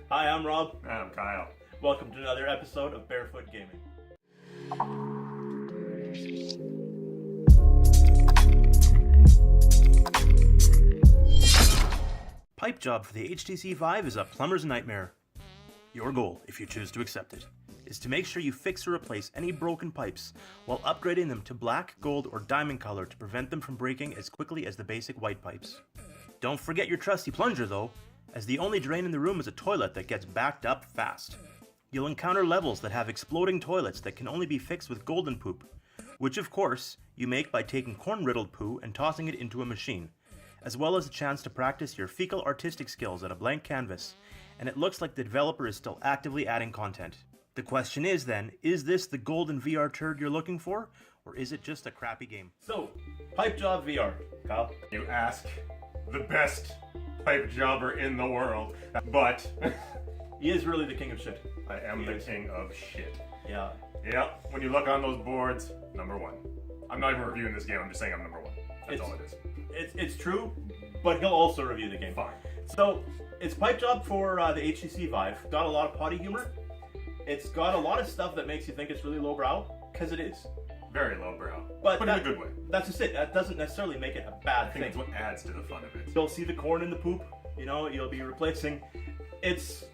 Hi, I'm Rob. And I'm Kyle. Welcome to another episode of Barefoot Gaming. PipeJob for the HTC Vive is a plumber's nightmare. Your goal, if you choose to accept it, is to make sure you fix or replace any broken pipes while upgrading them to black, gold, or diamond color to prevent them from breaking as quickly as the basic white pipes. Don't forget your trusty plunger though, as the only drain in the room is a toilet that gets backed up fast. You'll encounter levels that have exploding toilets that can only be fixed with golden poop, which of course you make by taking corn-riddled poo and tossing it into a machine, as well as a chance to practice your fecal artistic skills at a blank canvas, and it looks like the developer is still actively adding content. The question is then, is this the golden VR turd you're looking for, or is it just a crappy game? So, PipeJob VR, Kyle. You ask the best pipe jobber in the world, but He is really the king of shit. I am the king of shit. Yeah. Yep, when you look on those boards, number one. I'm not even reviewing this game, I'm just saying I'm number one. That's all it is. It's true, but he'll also review the game. Fine. So, it's PipeJob for the HTC Vive. Got a lot of potty humor. It's got a lot of stuff that makes you think it's really lowbrow, because it is. Very lowbrow, But in a good way. That's just it. That doesn't necessarily make it a bad I think thing. it's what adds to the fun of it. You'll see the corn in the poop. You know, you'll be replacing. It's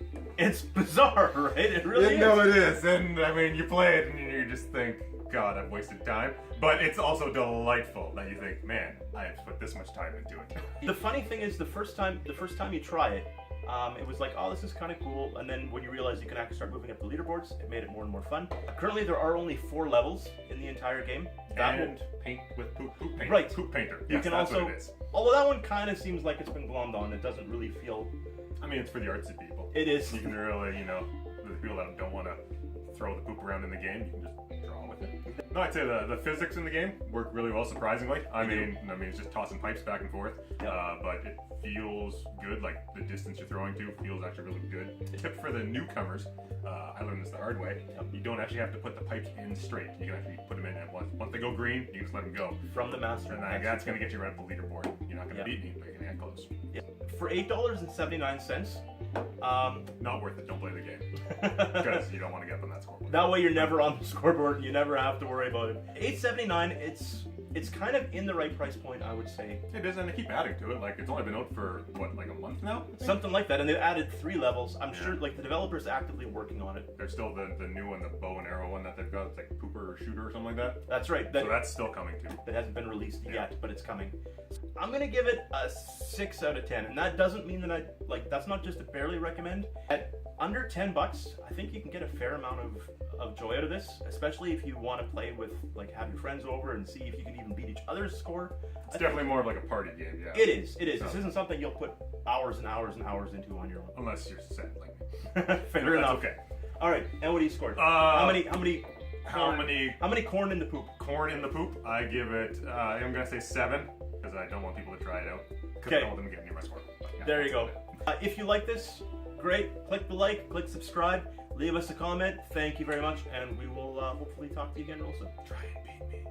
bizarre, right? It really is. No, it is, and I mean, you play it and you just think, God, I've wasted time. But it's also delightful that you think, man, I have put this much time into it. The funny thing is, the first time you try it, it was like, oh, this is kind of cool. And then when you realize you can actually start moving up the leaderboards, it made it more and more fun. Currently, there are only 4 levels in the entire game. Paint with poop painter. Right. Poop painter. You Yes, can that's also, what it is. although that one kind of seems like it's been glommed on. It doesn't really feel. I mean, it's for the artsy people. It is. You can really, the people that don't want to throw the poop around in the game, you can just draw with it. No, I'd say the physics in the game work really well, surprisingly. I mean, it's just tossing pipes back and forth, but it feels good. Like the distance you're throwing to feels actually really good. Tip for the newcomers, I learned this the hard way. You don't actually have to put the pipes in straight. You can actually put them in at once. Once they go green, you can just let them go. From the master. And that's going to get you right up the leaderboard. You're not going to beat me, but you're going to get close. Yeah. For $8.79. Not worth it. Don't play the game because you don't want to get up on that scoreboard. That way you're never on the scoreboard. You never have to worry about it. $8.79. It's kind of in the right price point, I would say. It is, and they keep adding to it. Like it's only been out for what, like a month now? Something like that, and they've added 3 levels. I'm sure, like the developer's actively working on it. There's still the new one, the bow and arrow one that they've got. It's like pooper or shooter or something like that. That's right. So that's still coming too. That hasn't been released yet, but it's coming. I'm gonna give it a 6 out of 10, and that doesn't mean that that's not just a barely recommend. At under $10, I think you can get a fair amount of joy out of this, especially if you want to play with, like, have your friends over and see if you can even beat each other's score. It's definitely more of like a party game, yeah. It is. So, this isn't something you'll put hours and hours and hours into on your own. Unless you're sad like me. Fair enough. Okay. All right. And what do you score? How many corn in the poop? Corn in the poop. I give it. I'm gonna say 7 because I don't want people to try it out. Because I don't want them to get near my score. Yeah, there you go. If you like this, great. Click the like. Click subscribe. Leave us a comment. Thank you very much, and we will hopefully talk to you again also. Try and beat me.